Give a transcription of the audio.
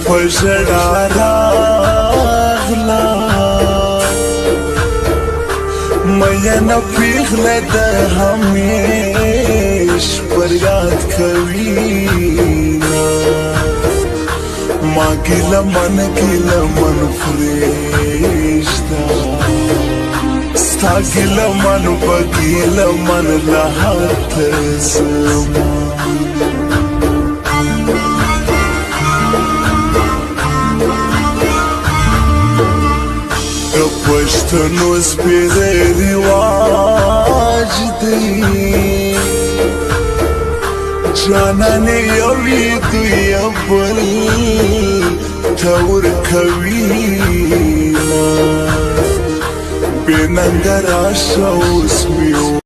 پژړا راغلا مینه پیغله د همیش پر یاد کوینا ما ګیله من فریشتا ستا ګیله من په ګیله من له هاته زما پښتنو سپېر رواج دی جانانې یوې دوی بل ته ورکوي بې ننګه راشه اوس مې